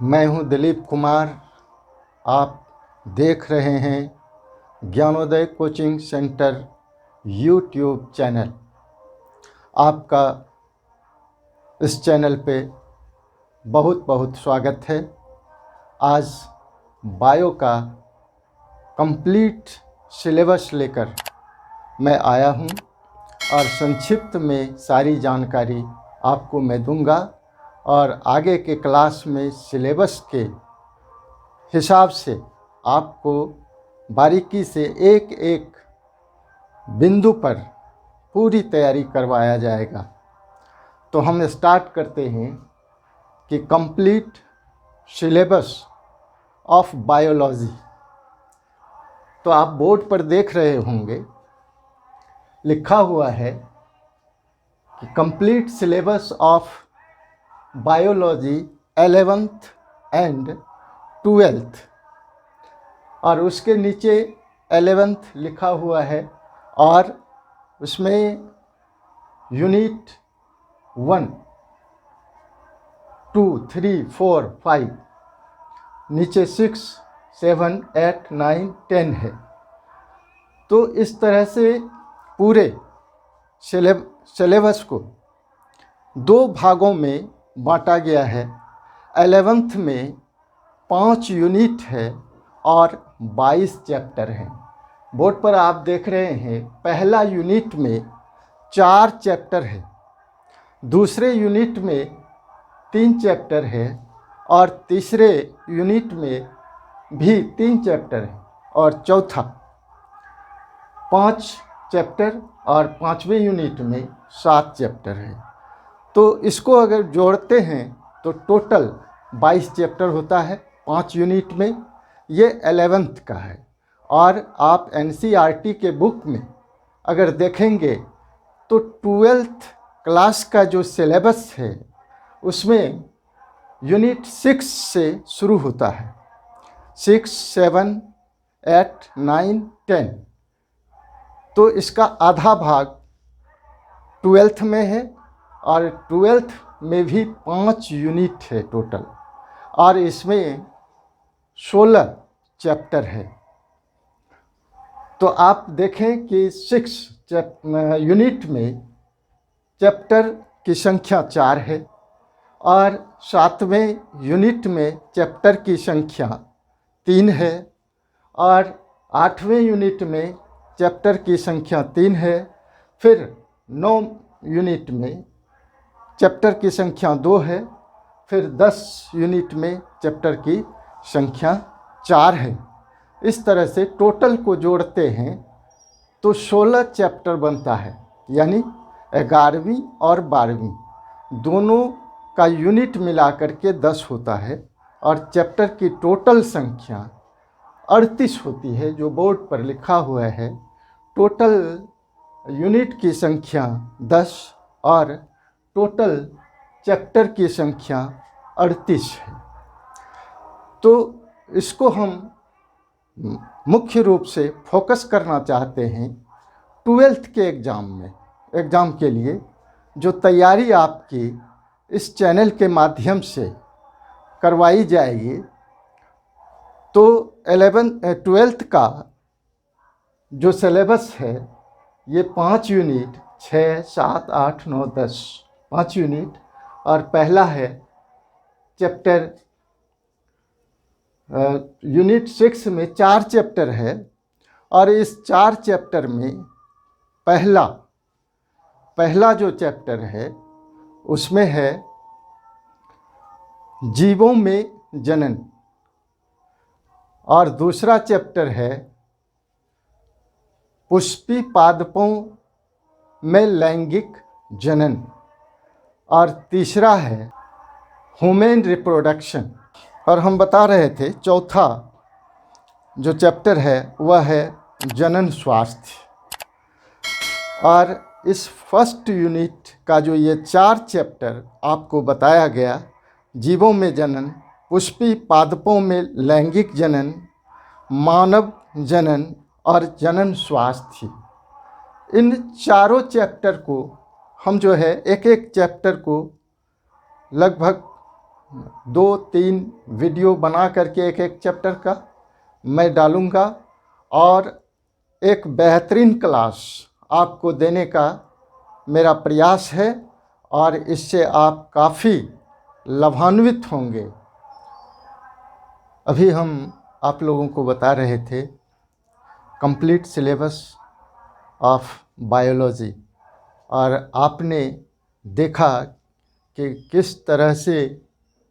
मैं हूं दिलीप कुमार। आप देख रहे हैं Gyanodaya coaching centre YouTube channel. आपका इस चैनल पे बहुत बहुत स्वागत है। आज बायो का कंप्लीट सिलेबस लेकर मैं आया हूं और संक्षिप्त में सारी जानकारी आपको मैं दूंगा और आगे के क्लास में सिलेबस के हिसाब से आपको बारीकी से एक एक बिंदु पर पूरी तैयारी करवाया जाएगा। तो हम स्टार्ट करते हैं कि कंप्लीट सिलेबस ऑफ बायोलॉजी। तो आप बोर्ड पर देख रहे होंगे लिखा हुआ है कि complete syllabus of biology 11th and 12th, और उसके नीचे 11th लिखा हुआ है और उसमें यूनिट 1, 2, 3, 4, 5, नीचे 6, 7, 8, 9, 10 है। तो इस तरह से पूरे सिलेबस को दो भागों में बांटा गया है। 11th में 5 यूनिट है और 22 चैप्टर हैं। बोर्ड पर आप देख रहे हैं पहला यूनिट में 4 चैप्टर है, दूसरे यूनिट में 3 चैप्टर है और तीसरे यूनिट में भी 3 चैप्टर है और चौथा 5 चैप्टर और 5वें यूनिट में 7 चैप्टर है। तो इसको अगर जोड़ते हैं तो टोटल 22 चैप्टर होता है 5 यूनिट में। ये 11th का है। और आप NCERT के बुक में अगर देखेंगे तो 12th क्लास का जो सिलेबस है उसमें यूनिट 6 से शुरू होता है। 6, 7, 8, 9, 10। तो इसका आधा भाग 12th में है और 12th में भी 5 यूनिट है टोटल, और इसमें 16 चैप्टर है। तो आप देखें कि 6 यूनिट में चैप्टर की संख्या 4 है और 7वें यूनिट में चैप्टर की संख्या 3 है और 8वें यूनिट में चैप्टर की संख्या 3 है। फिर 9 यूनिट में चैप्टर की संख्या 2 है। फिर 10 यूनिट में चैप्टर की संख्या 4 है। इस तरह से टोटल को जोड़ते हैं तो 16 चैप्टर बनता है, यानी 11वीं और 12वीं दोनों का यूनिट मिलाकर के 10 होता है और चैप्टर की टोटल संख्या 38 होती है, जो बोर्ड पर लिखा हुआ है। टोटल यूनिट की संख्या 10 और टोटल चैप्टर की संख्या 38 है। तो इसको हम मुख्य रूप से फोकस करना चाहते हैं 12th के एग्ज़ाम के लिए, जो तैयारी आपकी इस चैनल के माध्यम से करवाई जाएगी। तो 12th का जो सिलेबस है ये 5 यूनिट 6, 7, 8, 9, 10 5 यूनिट, और पहला है चैप्टर यूनिट 6 में 4 चैप्टर है और इस 4 चैप्टर में पहला जो चैप्टर है उसमें है जीवों में जनन, और दूसरा चैप्टर है पुष्पी पादपों में लैंगिक जनन, और तीसरा है ह्यूमन रिप्रोडक्शन। और हम बता रहे थे चौथा जो चैप्टर है वह है जनन स्वास्थ्य। और इस फर्स्ट यूनिट का जो ये 4 चैप्टर आपको बताया गया, जीवों में जनन, पुष्पी पादपों में लैंगिक जनन, मानव जनन और जनन स्वास्थ्य, इन चारों चैप्टर को हम जो है एक एक चैप्टर को लगभग 2-3 वीडियो बना करके एक एक चैप्टर का मैं डालूँगा और एक बेहतरीन क्लास आपको देने का मेरा प्रयास है और इससे आप काफ़ी लाभान्वित होंगे। अभी हम आप लोगों को बता रहे थे कंप्लीट सिलेबस ऑफ बायोलॉजी, और आपने देखा कि किस तरह से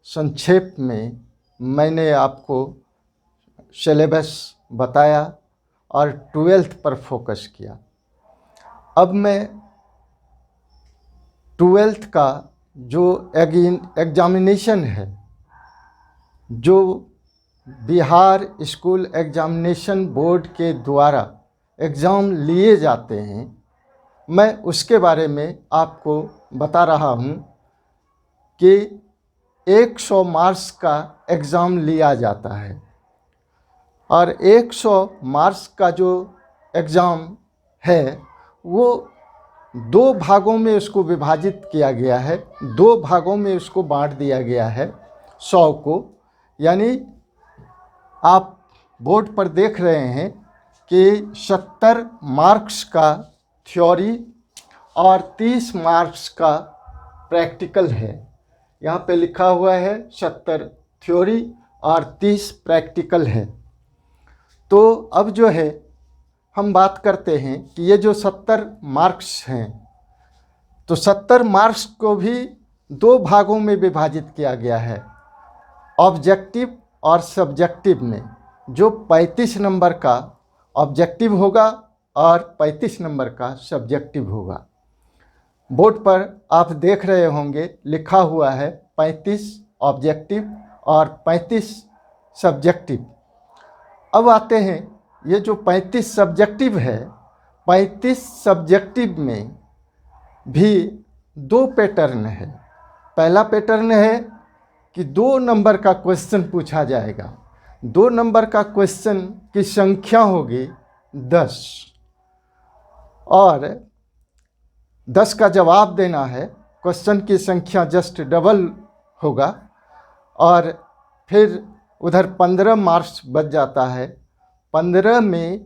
संक्षेप में मैंने आपको सिलेबस बताया और 12th पर फोकस किया। अब मैं 12th का जो एग्जामिनेशन है, जो बिहार स्कूल एग्जामिनेशन बोर्ड के द्वारा एग्ज़ाम लिए जाते हैं, मैं उसके बारे में आपको बता रहा हूँ कि 100 मार्क्स का एग्ज़ाम लिया जाता है और 100 मार्क्स का जो एग्ज़ाम है वो 2 भागों में उसको विभाजित किया गया है, 2 भागों में उसको बांट दिया गया है 100 को। यानी आप बोर्ड पर देख रहे हैं कि 70 मार्क्स का थ्योरी और 30 मार्क्स का प्रैक्टिकल है। यहाँ पे लिखा हुआ है 70 थ्योरी और 30 प्रैक्टिकल है। तो अब जो है हम बात करते हैं कि ये जो 70 मार्क्स हैं, तो 70 मार्क्स को भी 2 भागों में विभाजित किया गया है, ऑब्जेक्टिव और सब्जेक्टिव में। जो 35 नंबर का ऑब्जेक्टिव होगा और 35 नंबर का सब्जेक्टिव होगा। बोर्ड पर आप देख रहे होंगे लिखा हुआ है 35 ऑब्जेक्टिव और 35 सब्जेक्टिव। अब आते हैं ये जो 35 सब्जेक्टिव है, 35 सब्जेक्टिव में भी 2 पैटर्न है। पहला पैटर्न है कि 2 नंबर का क्वेश्चन पूछा जाएगा। 2 नंबर का क्वेश्चन की संख्या होगी 10 और 10 का जवाब देना है। क्वेश्चन की संख्या जस्ट डबल होगा और फिर उधर 15 मार्क्स बच जाता है। 15 में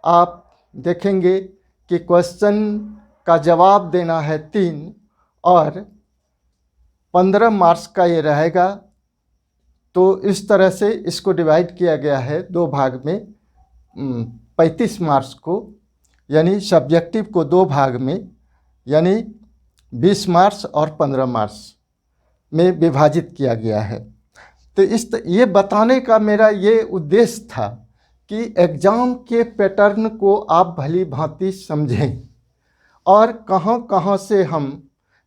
आप देखेंगे कि क्वेश्चन का जवाब देना है 3 और 15 मार्क्स का ये रहेगा। तो इस तरह से इसको डिवाइड किया गया है 2 भाग में, 35 मार्क्स को, यानी सब्जेक्टिव को 2 भाग में, यानी 20 मार्क्स और 15 मार्क्स में विभाजित किया गया है। तो ये बताने का मेरा ये उद्देश्य था कि एग्ज़ाम के पैटर्न को आप भली भांति समझें और कहाँ कहाँ से हम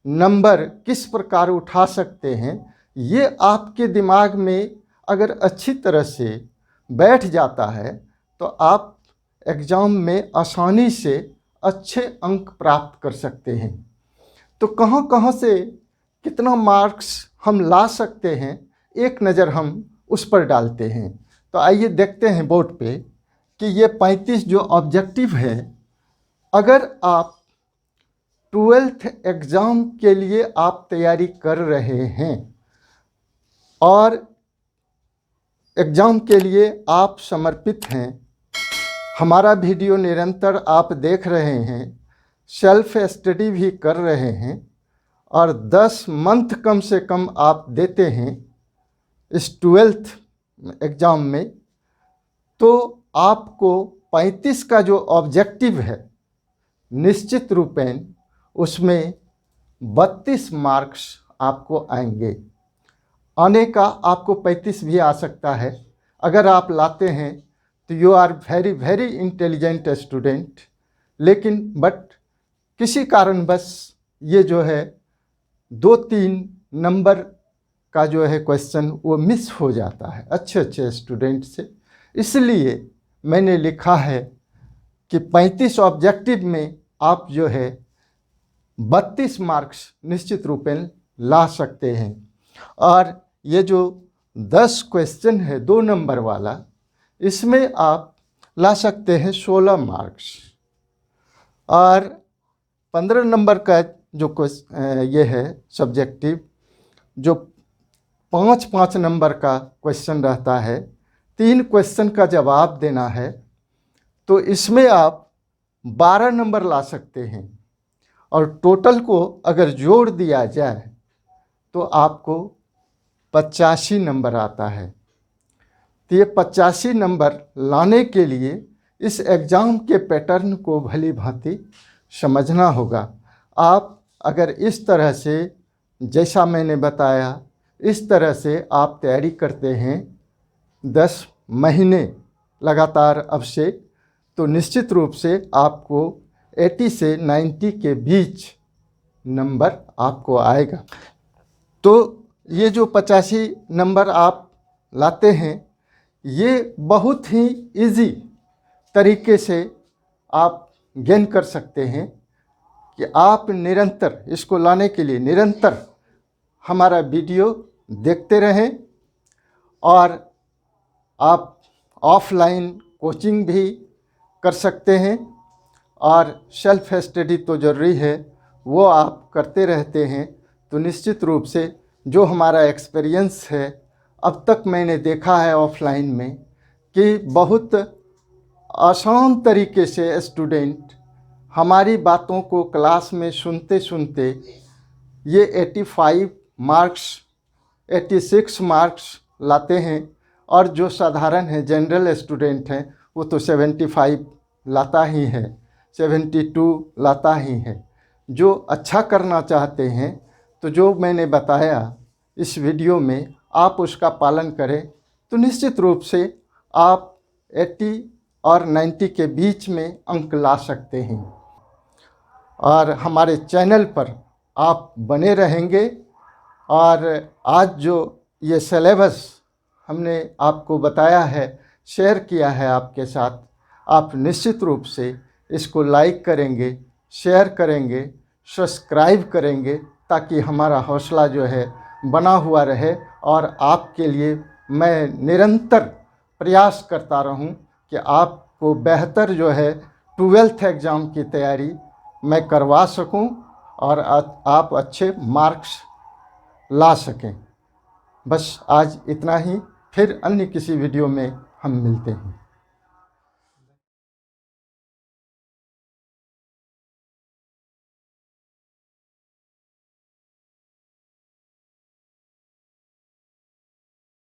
नंबर किस प्रकार उठा सकते हैं। ये आपके दिमाग में अगर अच्छी तरह से बैठ जाता है तो आप एग्ज़ाम में आसानी से अच्छे अंक प्राप्त कर सकते हैं। तो कहाँ कहाँ से कितना मार्क्स हम ला सकते हैं, एक नज़र हम उस पर डालते हैं। तो आइए देखते हैं बोर्ड पे कि ये 35 जो ऑब्जेक्टिव है, अगर आप 12th एग्ज़ाम के लिए आप तैयारी कर रहे हैं और एग्ज़ाम के लिए आप समर्पित हैं, हमारा वीडियो निरंतर आप देख रहे हैं, सेल्फ स्टडी भी कर रहे हैं और 10 मंथ कम से कम आप देते हैं इस 12th एग्ज़ाम में, तो आपको 35 का जो ऑब्जेक्टिव है निश्चित रूपेण उसमें 32 मार्क्स आपको आएंगे। आने का आपको 35 भी आ सकता है। अगर आप लाते हैं तो you are very very intelligent student. लेकिन बट किसी कारणवश ये जो है 2-3 नंबर का जो है क्वेश्चन वो मिस हो जाता है अच्छे अच्छे स्टूडेंट से। इसलिए मैंने लिखा है कि 35 ऑब्जेक्टिव में आप जो है 32 मार्क्स निश्चित रूपेण ला सकते हैं। और ये जो 10 क्वेश्चन है 2 नंबर वाला, इसमें आप ला सकते हैं 16 मार्क्स। और 15 नंबर का जो ये है सब्जेक्टिव, जो पाँच पाँच नंबर का क्वेश्चन रहता है, 3 क्वेश्चन का जवाब देना है, तो इसमें आप 12 नंबर ला सकते हैं। और टोटल को अगर जोड़ दिया जाए तो आपको 85 नंबर आता है। तो ये 85 नंबर लाने के लिए इस एग्ज़ाम के पैटर्न को भली भांति समझना होगा। आप अगर इस तरह से, जैसा मैंने बताया, इस तरह से आप तैयारी करते हैं 10 महीने लगातार अब से, तो निश्चित रूप से आपको 80 से 90 के बीच नंबर आपको आएगा। तो ये जो 85 नंबर आप लाते हैं, ये बहुत ही इजी तरीके से आप गेन कर सकते हैं कि आप निरंतर इसको लाने के लिए निरंतर हमारा वीडियो देखते रहें, और आप ऑफलाइन कोचिंग भी कर सकते हैं, और सेल्फ स्टडी तो ज़रूरी है, वो आप करते रहते हैं। तो निश्चित रूप से जो हमारा एक्सपीरियंस है, अब तक मैंने देखा है ऑफलाइन में कि बहुत आसान तरीके से स्टूडेंट हमारी बातों को क्लास में सुनते सुनते ये 85 मार्क्स 86 मार्क्स लाते हैं, और जो साधारण है जनरल स्टूडेंट हैं वो तो 75 लाता ही है, 72 लाता ही है। जो अच्छा करना चाहते हैं तो जो मैंने बताया इस वीडियो में आप उसका पालन करें तो निश्चित रूप से आप 80 और 90 के बीच में अंक ला सकते हैं। और हमारे चैनल पर आप बने रहेंगे, और आज जो ये सिलेबस हमने आपको बताया है, शेयर किया है आपके साथ, आप निश्चित रूप से इसको लाइक करेंगे, शेयर करेंगे, सब्सक्राइब करेंगे, ताकि हमारा हौसला जो है बना हुआ रहे, और आपके लिए मैं निरंतर प्रयास करता रहूं कि आपको बेहतर जो है 12th एग्ज़ाम की तैयारी मैं करवा सकूं, और आप अच्छे मार्क्स ला सकें। बस आज इतना ही, फिर अन्य किसी वीडियो में हम मिलते हैं।